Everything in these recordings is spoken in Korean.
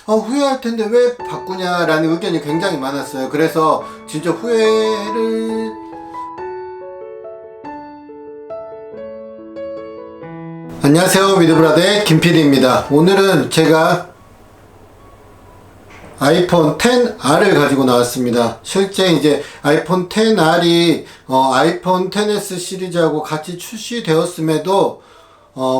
후회할 텐데 왜 바꾸냐라는 의견이 굉장히 많았어요. 그래서 진짜 후회를 안녕하세요, 미드브라더의 김PD입니다. 오늘은 제가 아이폰 XR을 가지고 나왔습니다. 실제 이제 아이폰 XR이 아이폰 XS 시리즈하고 같이 출시되었음에도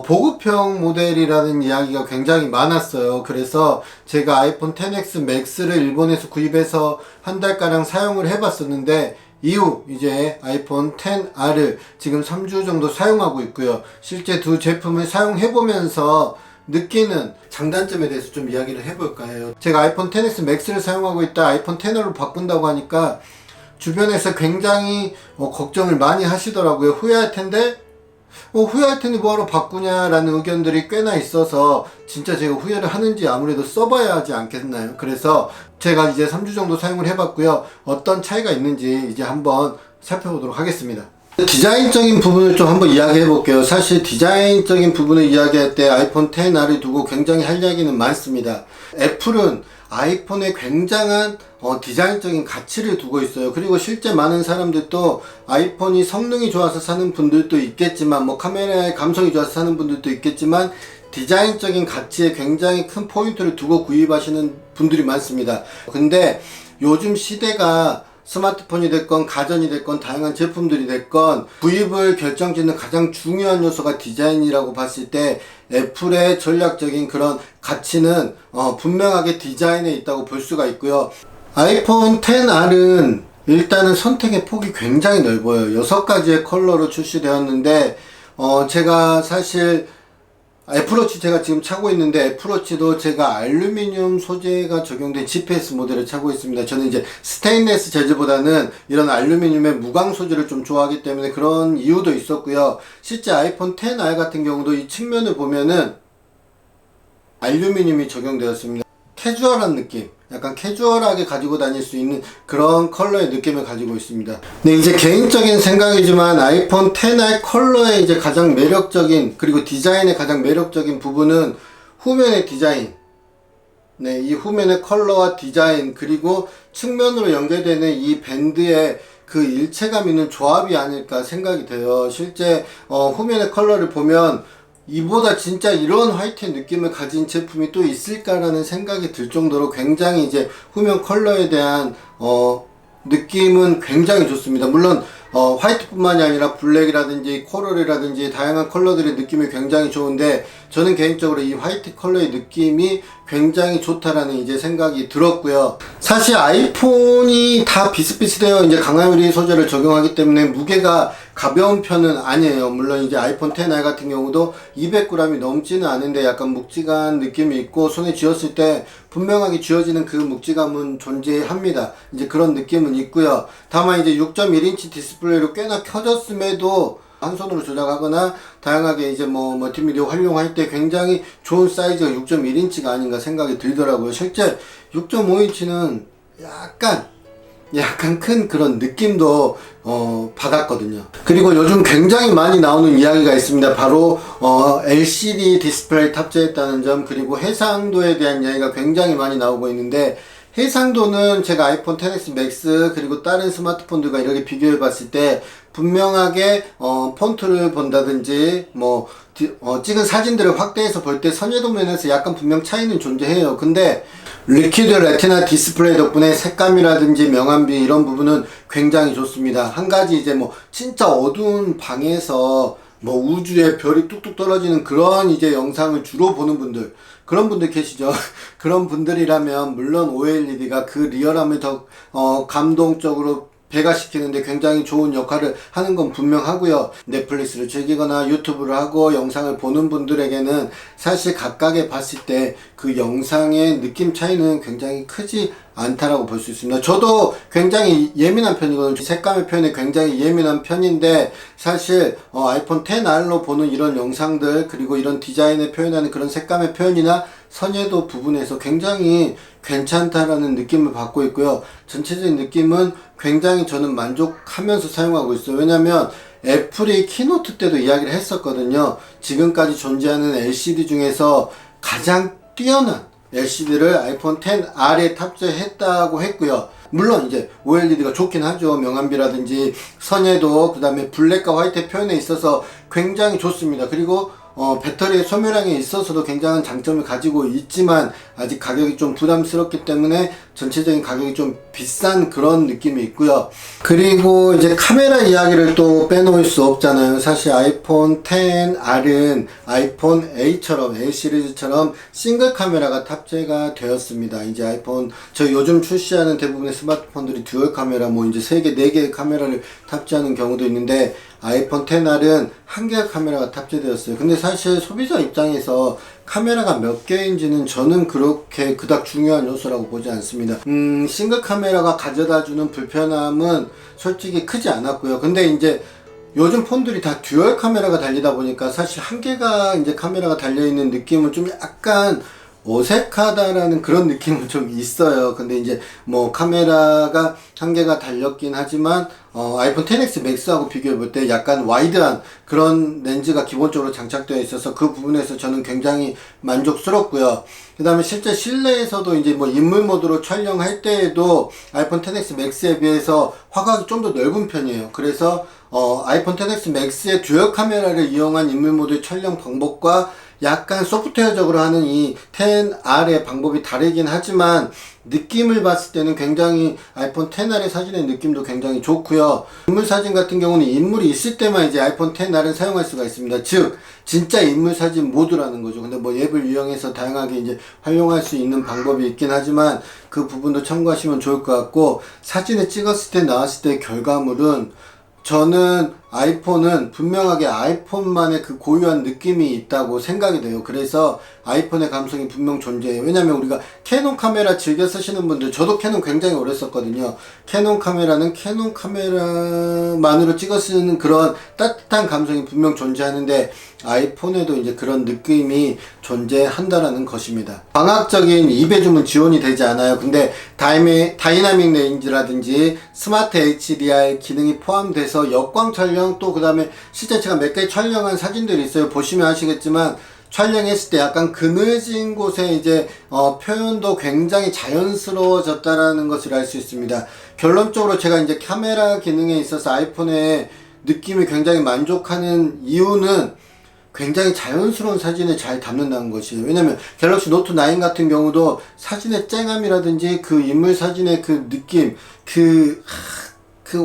보급형 모델이라는 이야기가 굉장히 많았어요. 그래서 제가 아이폰 XS 맥스를 일본에서 구입해서 한 달가량 사용을 해봤었는데, 이후 이제 아이폰 XR을 지금 3주 정도 사용하고 있고요. 실제 두 제품을 사용해보면서 느끼는 장단점에 대해서 좀 이야기를 해볼까 해요. 제가 아이폰 XS 맥스를 사용하고 있다 아이폰 XR로 바꾼다고 하니까 주변에서 굉장히 걱정을 많이 하시더라고요. 후회할 텐데 뭐하러 바꾸냐라는 의견들이 꽤나 있어서 진짜 제가 후회를 하는지 아무래도 써봐야 하지 않겠나요? 그래서 제가 이제 3주 정도 사용을 해봤고요. 어떤 차이가 있는지 이제 한번 살펴보도록 하겠습니다. 디자인적인 부분을 좀 한번 이야기해 볼게요. 사실 디자인적인 부분을 이야기할 때 아이폰 XR을 두고 굉장히 할 이야기는 많습니다. 애플은 아이폰에 굉장한 디자인적인 가치를 두고 있어요. 그리고 실제 많은 사람들도 아이폰이 성능이 좋아서 사는 분들도 있겠지만, 카메라의 감성이 좋아서 사는 분들도 있겠지만, 디자인적인 가치에 굉장히 큰 포인트를 두고 구입하시는 분들이 많습니다. 근데 요즘 시대가 스마트폰이 됐건 가전이 됐건 다양한 제품들이 됐건 구입을 결정짓는 가장 중요한 요소가 디자인이라고 봤을 때 애플의 전략적인 그런 가치는 분명하게 디자인에 있다고 볼 수가 있고요. 아이폰 XR은 일단은 선택의 폭이 굉장히 넓어요. 6가지의 컬러로 출시되었는데 제가 사실 애플워치 제가 지금 차고 있는데, 애플워치도 제가 알루미늄 소재가 적용된 GPS 모델을 차고 있습니다. 저는 이제 스테인레스 재질보다는 이런 알루미늄의 무광 소재를 좀 좋아하기 때문에 그런 이유도 있었고요. 실제 아이폰 XR 같은 경우도 이 측면을 보면은 알루미늄이 적용되었습니다. 캐주얼한 느낌, 약간 캐주얼하게 가지고 다닐 수 있는 그런 컬러의 느낌을 가지고 있습니다. 네, 이제 개인적인 생각이지만 아이폰 XR 컬러의 이제 가장 매력적인, 그리고 디자인의 가장 매력적인 부분은 후면의 디자인. 네, 이 후면의 컬러와 디자인, 그리고 측면으로 연결되는 이 밴드의 그 일체감 있는 조합이 아닐까 생각이 돼요. 실제 후면의 컬러를 보면 이보다 진짜 이런 화이트의 느낌을 가진 제품이 또 있을까라는 생각이 들 정도로 굉장히 이제 후면 컬러에 대한 느낌은 굉장히 좋습니다. 물론 화이트뿐만이 아니라 블랙이라든지 코럴이라든지 다양한 컬러들의 느낌이 굉장히 좋은데, 저는 개인적으로 이 화이트 컬러의 느낌이 굉장히 좋다라는 이제 생각이 들었고요. 사실 아이폰이 다 비슷비슷해요. 이제 강화유리 소재를 적용하기 때문에 무게가 가벼운 편은 아니에요. 물론 이제 아이폰 XR 같은 경우도 200g이 넘지는 않은데 약간 묵직한 느낌이 있고, 손에 쥐었을 때 분명하게 쥐어지는 그 묵직함은 존재합니다. 이제 그런 느낌은 있고요. 다만 이제 6.1인치 디스플레이로 꽤나 켜졌음에도 한 손으로 조작하거나 다양하게 이제 멀티미디어 활용할 때 굉장히 좋은 사이즈가 6.1인치가 아닌가 생각이 들더라고요. 실제 6.5인치는 약간 큰 그런 느낌도 받았거든요. 그리고 요즘 굉장히 많이 나오는 이야기가 있습니다. 바로 LCD 디스플레이 탑재했다는 점, 그리고 해상도에 대한 이야기가 굉장히 많이 나오고 있는데, 해상도는 제가 아이폰 XS 맥스 그리고 다른 스마트폰들과 이렇게 비교해 봤을 때 분명하게 폰트를 본다든지 찍은 사진들을 확대해서 볼 때 선회도 면에서 약간 분명 차이는 존재해요. 근데 리퀴드 레티나 디스플레이 덕분에 색감이라든지 명암비 이런 부분은 굉장히 좋습니다. 한 가지 이제 진짜 어두운 방에서 우주에 별이 뚝뚝 떨어지는 그런 이제 영상을 주로 보는 분들, 그런 분들 계시죠. 그런 분들이라면 물론 OLED가 그 리얼함을 더 감동적으로 배가시키는데 굉장히 좋은 역할을 하는 건 분명하고요. 넷플릭스를 즐기거나 유튜브를 하고 영상을 보는 분들에게는 사실 각각에 봤을 때 그 영상의 느낌 차이는 굉장히 크지 않다라고 볼 수 있습니다. 저도 굉장히 예민한 편이거든요. 색감의 표현에 굉장히 예민한 편인데, 사실 아이폰 XR로 보는 이런 영상들, 그리고 이런 디자인을 표현하는 그런 색감의 표현이나 선예도 부분에서 굉장히 괜찮다라는 느낌을 받고 있고요. 전체적인 느낌은 굉장히 저는 만족하면서 사용하고 있어요. 왜냐면 애플이 키노트 때도 이야기를 했었거든요. 지금까지 존재하는 LCD 중에서 가장 뛰어난 LCD를 아이폰 XR에 탑재했다고 했고요. 물론 이제 OLED가 좋긴 하죠. 명암비라든지 선예도, 그 다음에 블랙과 화이트의 표현에 있어서 굉장히 좋습니다. 그리고 배터리의 소모량에 있어서도 굉장한 장점을 가지고 있지만 아직 가격이 좀 부담스럽기 때문에 전체적인 가격이 좀 비싼 그런 느낌이 있고요. 그리고 이제 카메라 이야기를 또 빼놓을 수 없잖아요. 사실 아이폰 XR은 아이폰 A처럼, A 시리즈처럼 싱글 카메라가 탑재가 되었습니다. 이제 저 요즘 출시하는 대부분의 스마트폰들이 듀얼 카메라, 뭐 이제 3개, 4개의 카메라를 탑재하는 경우도 있는데 아이폰 XR은 한 개의 카메라가 탑재되었어요. 근데 사실 소비자 입장에서 카메라가 몇 개인지는 저는 그렇게 그닥 중요한 요소라고 보지 않습니다. 싱글 카메라가 가져다주는 불편함은 솔직히 크지 않았고요. 근데 이제 요즘 폰들이 다 듀얼 카메라가 달리다 보니까 사실 한 개가 이제 카메라가 달려있는 느낌은 좀 약간 어색하다라는 그런 느낌은 좀 있어요. 근데 이제 뭐 카메라가 한 개가 달렸긴 하지만 아이폰 XS 맥스하고 비교해 볼 때 약간 와이드한 그런 렌즈가 기본적으로 장착되어 있어서 그 부분에서 저는 굉장히 만족스럽고요. 그 다음에 실제 실내에서도 이제 뭐 인물 모드로 촬영할 때에도 아이폰 XS 맥스에 비해서 화각이 좀 더 넓은 편이에요. 그래서 아이폰 XS 맥스의 듀얼 카메라를 이용한 인물 모드의 촬영 방법과 약간 소프트웨어적으로 하는 이 XR의 방법이 다르긴 하지만 느낌을 봤을 때는 굉장히 아이폰 XR의 사진의 느낌도 굉장히 좋고요. 인물 사진 같은 경우는 인물이 있을 때만 이제 아이폰 XR은 사용할 수가 있습니다. 즉 진짜 인물 사진 모드라는 거죠. 근데 뭐 앱을 이용해서 다양하게 이제 활용할 수 있는 방법이 있긴 하지만 그 부분도 참고하시면 좋을 것 같고, 사진을 찍었을 때 나왔을 때 결과물은 저는 아이폰은 분명하게 아이폰만의 그 고유한 느낌이 있다고 생각이 돼요. 그래서 아이폰의 감성이 분명 존재해요. 왜냐면 우리가 캐논 카메라 즐겨 쓰시는 분들, 저도 캐논 굉장히 오래 썼거든요. 캐논 카메라는 캐논 카메라만으로 찍어 쓰는 그런 따뜻한 감성이 분명 존재하는데 아이폰에도 이제 그런 느낌이 존재한다라는 것입니다. 광학적인 2배줌은 지원이 되지 않아요. 근데 다이나믹 레인지라든지 스마트 HDR 기능이 포함돼서 역광 촬영, 또 그 다음에 실제 제가 몇 개 촬영한 사진들이 있어요. 보시면 아시겠지만 촬영했을 때 약간 그늘진 곳에 이제 표현도 굉장히 자연스러워졌다라는 것을 알 수 있습니다. 결론적으로 제가 이제 카메라 기능에 있어서 아이폰의 느낌이 굉장히 만족하는 이유는 굉장히 자연스러운 사진을 잘 담는다는 것이에요. 왜냐면 갤럭시 노트 9 같은 경우도 사진의 쨍함이라든지 그 인물 사진의 그 느낌,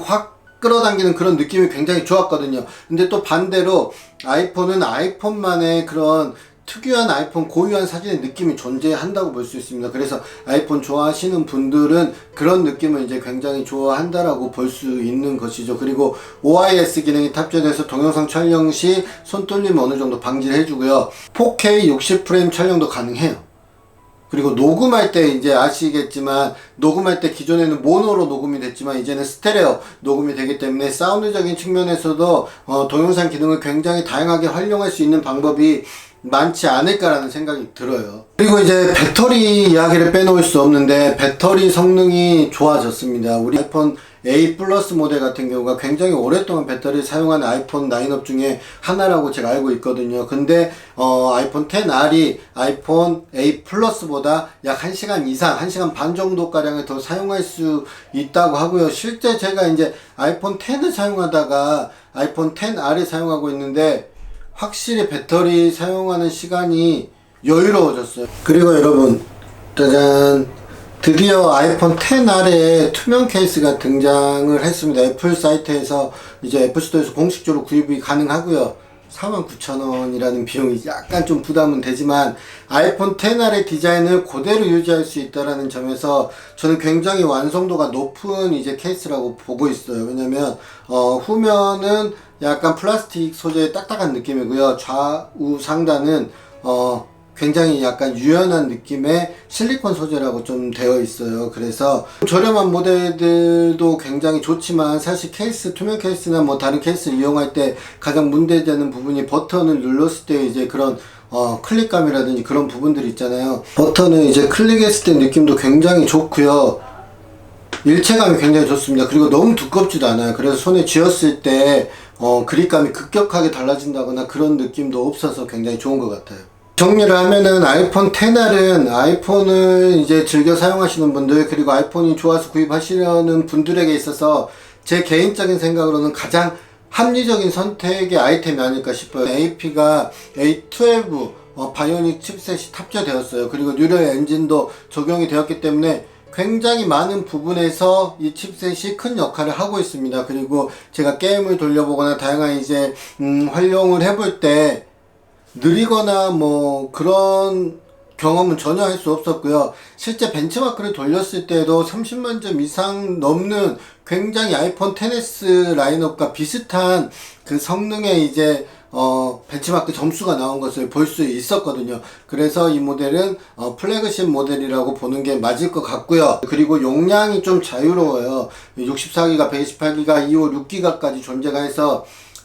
확 끌어당기는 그런 느낌이 굉장히 좋았거든요. 근데 또 반대로 아이폰은 아이폰만의 그런 특유한 아이폰 고유한 사진의 느낌이 존재한다고 볼 수 있습니다. 그래서 아이폰 좋아하시는 분들은 그런 느낌을 이제 굉장히 좋아한다라고 볼 수 있는 것이죠. 그리고 OIS 기능이 탑재돼서 동영상 촬영 시 손떨림 어느 정도 방지를 해주고요. 4K 60프레임 촬영도 가능해요. 그리고 녹음할 때 이제 아시겠지만 녹음할 때 기존에는 모노로 녹음이 됐지만 이제는 스테레오 녹음이 되기 때문에 사운드적인 측면에서도 동영상 기능을 굉장히 다양하게 활용할 수 있는 방법이 많지 않을까라는 생각이 들어요. 그리고 이제 배터리 이야기를 빼놓을 수 없는데 배터리 성능이 좋아졌습니다. 우리 아이폰 A 플러스 모델 같은 경우가 굉장히 오랫동안 배터리를 사용한 아이폰 라인업 중에 하나라고 제가 알고 있거든요. 근데 아이폰 XR이 아이폰 A 플러스보다 약 1시간 이상, 1시간 반 정도가량을 더 사용할 수 있다고 하고요. 실제 제가 이제 아이폰 X을 사용하다가 아이폰 XR을 사용하고 있는데 확실히 배터리 사용하는 시간이 여유로워졌어요. 그리고 여러분, 짜잔, 드디어 아이폰 XR에 투명 케이스가 등장을 했습니다. 애플 사이트에서 이제 애플 스토어에서 공식적으로 구입이 가능하고요. 49,000원이라는 비용이 약간 좀 부담은 되지만 아이폰 XR의 디자인을 그대로 유지할 수 있다라는 점에서 저는 굉장히 완성도가 높은 이제 케이스라고 보고 있어요. 왜냐면 후면은 약간 플라스틱 소재의 딱딱한 느낌이고요. 좌우 상단은 굉장히 약간 유연한 느낌의 실리콘 소재라고 좀 되어 있어요. 그래서 저렴한 모델들도 굉장히 좋지만 사실 케이스, 투명 케이스나 뭐 다른 케이스를 이용할 때 가장 문제되는 부분이 버튼을 눌렀을 때 이제 그런 클릭감이라든지 그런 부분들이 있잖아요. 버튼을 이제 클릭했을 때 느낌도 굉장히 좋고요. 일체감이 굉장히 좋습니다. 그리고 너무 두껍지도 않아요. 그래서 손에 쥐었을 때 그립감이 급격하게 달라진다거나 그런 느낌도 없어서 굉장히 좋은 것 같아요. 정리를 하면은 아이폰 XR은 아이폰을 이제 즐겨 사용하시는 분들, 그리고 아이폰이 좋아서 구입하시려는 분들에게 있어서 제 개인적인 생각으로는 가장 합리적인 선택의 아이템이 아닐까 싶어요. AP가 A12 바이오닉 칩셋이 탑재되었어요. 그리고 뉴럴 엔진도 적용이 되었기 때문에 굉장히 많은 부분에서 이 칩셋이 큰 역할을 하고 있습니다. 그리고 제가 게임을 돌려보거나 다양한 이제 활용을 해볼 때 느리거나 뭐 그런 경험은 전혀 할 수 없었고요. 실제 벤치마크를 돌렸을 때도 30만 점 이상 넘는 굉장히 아이폰 XS 라인업과 비슷한 그 성능의 이제 벤치마크 점수가 나온 것을 볼 수 있었거든요. 그래서 이 모델은 플래그십 모델이라고 보는 게 맞을 것 같고요. 그리고 용량이 좀 자유로워요. 64기가, 128기가, 256기가까지 존재가 해서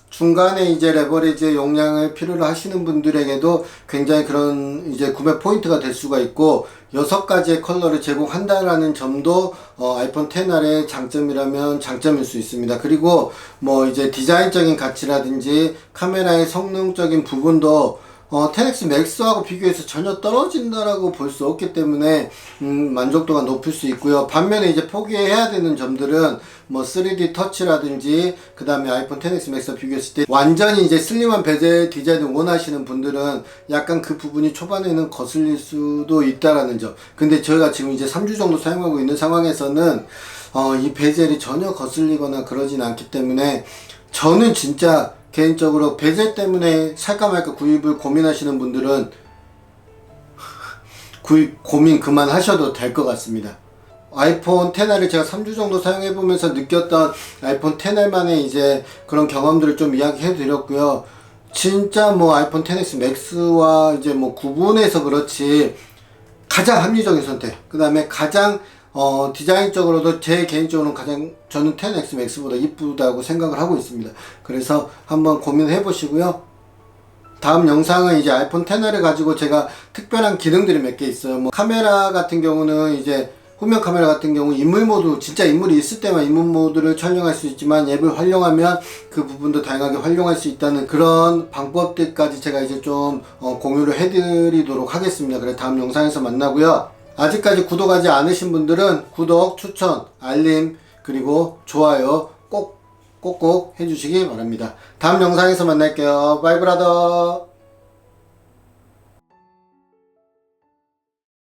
중간에 이제 레버리지 용량을 필요로 하시는 분들에게도 굉장히 그런 이제 구매 포인트가 될 수가 있고, 6가지의 컬러를 제공한다라는 점도 아이폰 XR의 장점이라면 장점일 수 있습니다. 그리고 뭐 이제 디자인적인 가치라든지 카메라의 성능적인 부분도 XS 맥스하고 비교해서 전혀 떨어진다라고 볼 수 없기 때문에 만족도가 높을 수 있고요. 반면에 이제 포기해야 되는 점들은 뭐 3D 터치라든지 그 다음에 아이폰 XS 맥스와 비교했을 때 완전히 이제 슬림한 베젤 디자인을 원하시는 분들은 약간 그 부분이 초반에는 거슬릴 수도 있다라는 점. 근데 저희가 지금 이제 3주 정도 사용하고 있는 상황에서는 이 베젤이 전혀 거슬리거나 그러진 않기 때문에 저는 진짜 개인적으로 베젤 때문에 살까 말까 구입을 고민하시는 분들은 고민 그만 하셔도 될 것 같습니다. 아이폰 XR을 제가 3주 정도 사용해보면서 느꼈던 아이폰 XR만의 이제 그런 경험들을 좀 이야기해 드렸고요. 진짜 뭐 아이폰 XS 맥스와 이제 뭐 구분해서 그렇지 가장 합리적인 선택, 그 다음에 가장 디자인적으로도 제 개인적으로는 가장 저는 XS 맥스보다 이쁘다고 생각을 하고 있습니다. 그래서 한번 고민해 보시고요. 다음 영상은 이제 아이폰 XR을 가지고 제가 특별한 기능들이 몇 개 있어요. 뭐 카메라 같은 경우는 이제 후면 카메라 같은 경우 인물 모드, 진짜 인물이 있을 때만 인물 모드를 촬영할 수 있지만 앱을 활용하면 그 부분도 다양하게 활용할 수 있다는 그런 방법들까지 제가 이제 좀 공유를 해드리도록 하겠습니다. 그래서 다음 영상에서 만나고요. 아직까지 구독하지 않으신 분들은 구독, 추천, 알림, 그리고 좋아요 꼭꼭 해주시기 바랍니다. 다음 영상에서 만날게요. 바이 브라더.